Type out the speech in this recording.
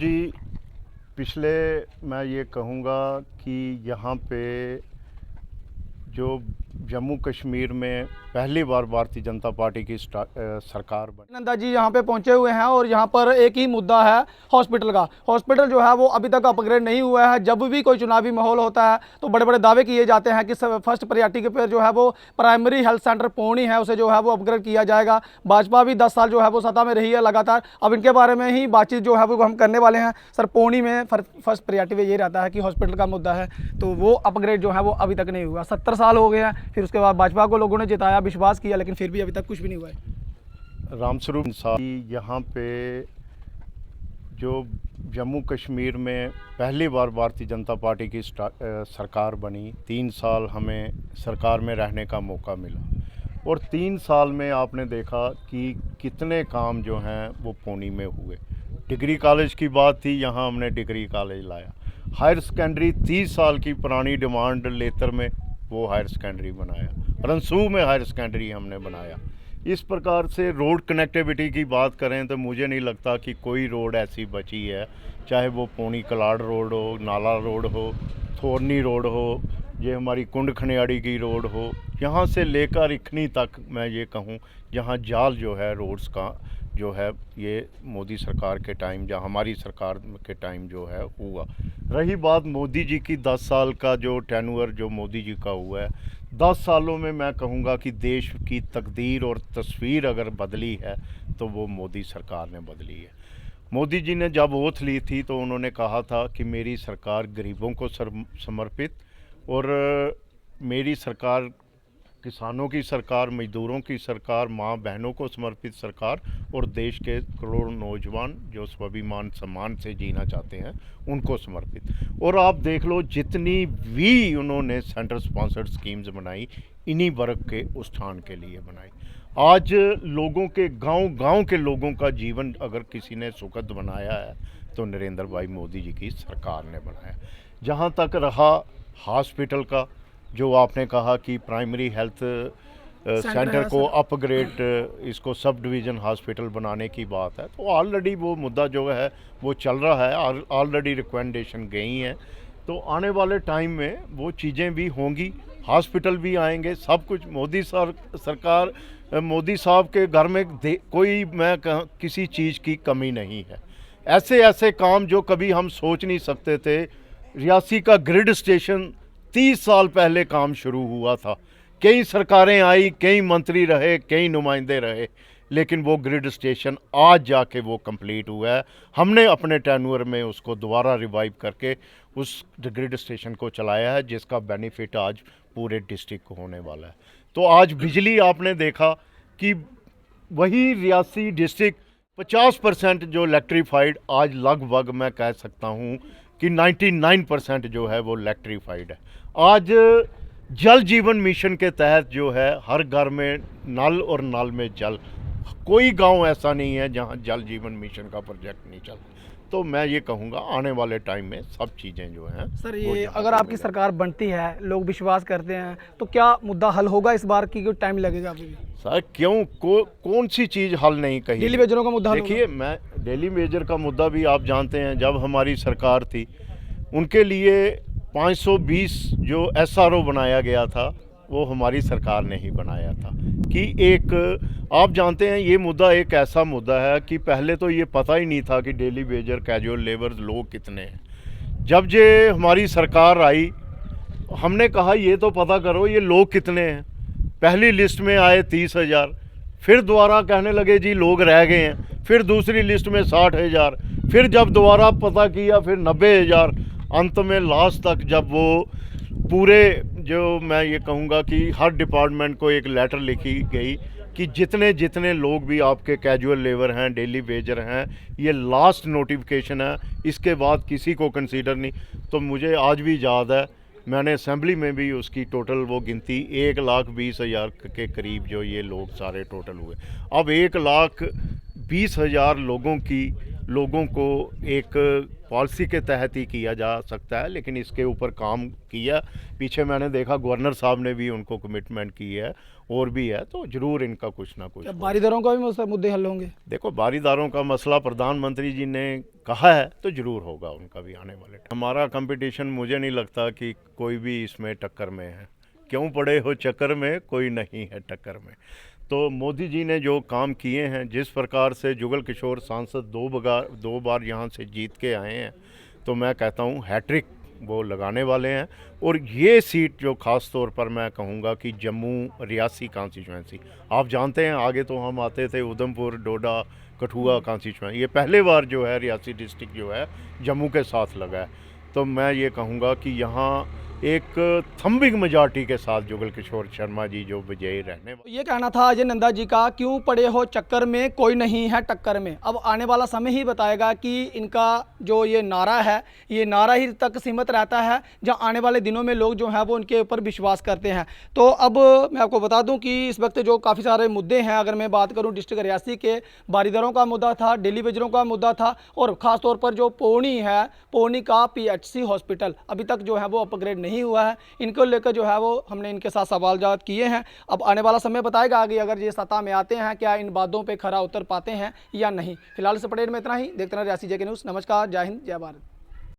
जी, पिछले मैं ये कहूँगा कि यहाँ पे जो जम्मू कश्मीर में पहली बार भारतीय जनता पार्टी की सरकार बनी। नंदा जी यहाँ पे पहुँचे हुए हैं और यहाँ पर एक ही मुद्दा है हॉस्पिटल का। हॉस्पिटल जो है वो अभी तक अपग्रेड नहीं हुआ है। जब भी कोई चुनावी माहौल होता है तो बड़े बड़े दावे किए जाते हैं कि फर्स्ट प्रायोरिटी के पे जो है वो प्राइमरी हेल्थ सेंटर पौनी है, उसे जो है वो अपग्रेड किया जाएगा। भाजपा भी 10 साल जो है वो सत्ता में रही है लगातार। अब इनके बारे में ही बातचीत जो है वो हम करने वाले हैं। सर, पौनी में फर्स्ट प्रायोरिटी में ये रहता है कि हॉस्पिटल का मुद्दा है, तो वो अपग्रेड जो है वो अभी तक नहीं हुआ। 70 साल हो गए हैं, फिर उसके बाद भाजपा को लोगों ने जिताया, विश्वास किया, लेकिन फिर भी अभी तक कुछ भी नहीं हुआ है। रामस्वरूप साहब, यहाँ पे जो जम्मू कश्मीर में पहली बार भारतीय जनता पार्टी की सरकार बनी, 3 साल हमें सरकार में रहने का मौका मिला और 3 साल में आपने देखा कि कितने काम जो हैं वो पौनी में हुए। डिग्री कॉलेज की बात थी, यहाँ हमने डिग्री कॉलेज लाया। हायर सेकेंडरी 30 साल की पुरानी डिमांड लेतर में वो हायर सेकेंडरी बनाया। रनसूह में हायर सेकेंडरी हमने बनाया। इस प्रकार से रोड कनेक्टिविटी की बात करें तो मुझे नहीं लगता कि कोई रोड ऐसी बची है, चाहे वो पौनी कलाड़ रोड हो, नाला रोड हो, थोरनी रोड हो, ये हमारी कुंड खनियाड़ी की रोड हो, यहाँ से लेकर इखनी तक मैं ये कहूँ, जहाँ जाल जो है रोड्स का जो है ये मोदी सरकार के टाइम या हमारी सरकार के टाइम जो है हुआ। रही बात मोदी जी की 10 साल का जो टेन्योर जो मोदी जी का हुआ है, 10 सालों में मैं कहूँगा कि देश की तकदीर और तस्वीर अगर बदली है तो वो मोदी सरकार ने बदली है। मोदी जी ने जब ओथ ली थी तो उन्होंने कहा था कि मेरी सरकार गरीबों को समर्पित और मेरी सरकार किसानों की सरकार, मजदूरों की सरकार, माँ बहनों को समर्पित सरकार और देश के करोड़ों नौजवान जो स्वाभिमान सम्मान से जीना चाहते हैं उनको समर्पित। और आप देख लो जितनी भी उन्होंने सेंटर स्पॉन्सर्ड स्कीम्स बनाई, इन्हीं वर्ग के उत्थान के लिए बनाई। आज लोगों के गांव के लोगों का जीवन अगर किसी ने सुखद बनाया है तो नरेंद्र भाई मोदी जी की सरकार ने बनाया। जहाँ तक रहा हॉस्पिटल का, जो आपने कहा कि प्राइमरी हेल्थ सेंटर को अपग्रेड, इसको सब डिवीज़न हॉस्पिटल बनाने की बात है, तो ऑलरेडी वो मुद्दा जो है वो चल रहा है, ऑलरेडी रिकमेंडेशन गई हैं। तो आने वाले टाइम में वो चीज़ें भी होंगी, हॉस्पिटल भी आएंगे, सब कुछ। मोदी सरकार, मोदी साहब के घर में कोई किसी चीज़ की कमी नहीं है। ऐसे ऐसे काम जो कभी हम सोच नहीं सकते थे। रियासी का ग्रिड स्टेशन 30 साल पहले काम शुरू हुआ था। कई सरकारें आई, कई मंत्री रहे, कई नुमाइंदे रहे, लेकिन वो ग्रिड स्टेशन आज जाके वो कंप्लीट हुआ है। हमने अपने टेन्योर में उसको दोबारा रिवाइव करके उस ग्रिड स्टेशन को चलाया है, जिसका बेनिफिट आज पूरे डिस्ट्रिक्ट को होने वाला है। तो आज बिजली आपने देखा कि वही रियासी डिस्ट्रिक्ट 50% जो इलेक्ट्रीफाइड, आज लगभग मैं कह सकता हूँ कि 99% जो है वो इलेक्ट्रीफाइड है। आज जल जीवन मिशन के तहत जो है हर घर में नल और नल में जल, कोई गांव ऐसा नहीं है जहां जल जीवन मिशन का प्रोजेक्ट नहीं चल। तो मैं ये कहूँगा आने वाले टाइम में सब चीज़ें जो हैं। सर, ये अगर आपकी सरकार बनती है, लोग विश्वास करते हैं, तो क्या मुद्दा हल होगा इस बार की? टाइम लगेगा अभी? सर क्यों, कौन सी चीज़ हल नहीं कही? डेली वेजरों का मुद्दा। देखिए, मैं डेली वेजर का मुद्दा भी आप जानते हैं, जब हमारी सरकार थी उनके लिए 520 जो SRO बनाया गया था वो हमारी सरकार ने ही बनाया था। कि एक आप जानते हैं ये मुद्दा एक ऐसा मुद्दा है कि पहले तो ये पता ही नहीं था कि डेली वेजर कैजुअल लेबर लोग कितने हैं। जब ये हमारी सरकार आई, हमने कहा ये तो पता करो ये लोग कितने हैं। पहली लिस्ट में आए 30,000, फिर दोबारा कहने लगे जी लोग रह गए हैं, फिर दूसरी लिस्ट में 60,000, फिर जब दोबारा पता किया फिर 90,000, अंत में लास्ट तक जब वो पूरे, जो मैं ये कहूँगा कि हर डिपार्टमेंट को एक लेटर लिखी गई कि जितने जितने लोग भी आपके कैजुअल लेबर हैं, डेली वेजर हैं, ये लास्ट नोटिफिकेशन है, इसके बाद किसी को कंसीडर नहीं। तो मुझे आज भी याद है, मैंने असेंबली में भी उसकी टोटल वो गिनती 1,20,000 के करीब जो ये लोग सारे टोटल हुए। अब 1,20,000 लोगों को एक पॉलिसी के तहत ही किया जा सकता है, लेकिन इसके ऊपर काम किया। पीछे मैंने देखा गवर्नर साहब ने भी उनको कमिटमेंट की है, और भी है, तो ज़रूर इनका कुछ ना कुछ। बारीदारों का भी मुद्दे हल होंगे? देखो, बारीदारों का मसला प्रधानमंत्री जी ने कहा है तो ज़रूर होगा उनका भी आने वाले। हमारा कंपटीशन मुझे नहीं लगता कि कोई भी इसमें टक्कर में है। क्यों पड़े हो चक्कर में, कोई नहीं है टक्कर में। तो मोदी जी ने जो काम किए हैं, जिस प्रकार से जुगल किशोर सांसद दो बार यहाँ से जीत के आए हैं, तो मैं कहता हूँ हैट्रिक वो लगाने वाले हैं। और ये सीट जो ख़ास तौर पर मैं कहूँगा कि जम्मू रियासी कॉन्स्टिट्यूंसी, आप जानते हैं आगे तो हम आते थे उधमपुर, डोडा, कठुआ कॉन्स्टिट्यूंसी, ये पहले बार जो है रियासी डिस्ट्रिक्ट जो है जम्मू के साथ लगा है। तो मैं ये कहूँगा कि यहाँ एक थम्बिंग मेजॉरिटी के साथ जुगल किशोर शर्मा जी जो विजयी रहने। ये कहना था अजय नंदा जी का, क्यों पड़े हो चक्कर में, कोई नहीं है टक्कर में। अब आने वाला समय ही बताएगा कि इनका जो ये नारा है, ये नारा ही तक सीमित रहता है, जहां आने वाले दिनों में लोग जो हैं वो उनके ऊपर विश्वास करते हैं। तो अब मैं आपको बता दूं कि इस वक्त जो काफ़ी सारे मुद्दे हैं, अगर मैं बात करूँ डिस्ट्रिक्ट रियासी के, बारीदारों का मुद्दा था, डेली वेजरों का मुद्दा था, और ख़ासतौर पर जो पौनी है, पौनी का PHC हॉस्पिटल अभी तक जो है वो अपग्रेड नहीं हुआ है। इनको लेकर जो है वो हमने इनके साथ सवाल-जवाब किए हैं। अब आने वाला समय बताएगा आगे, अगर ये सत्ता में आते हैं, क्या इन बातों पे खरा उतर पाते हैं या नहीं। फिलहाल इस अपडेट में इतना ही। देखते रहें रियासी JK न्यूज़। नमस्कार, जय हिंद, जय भारत।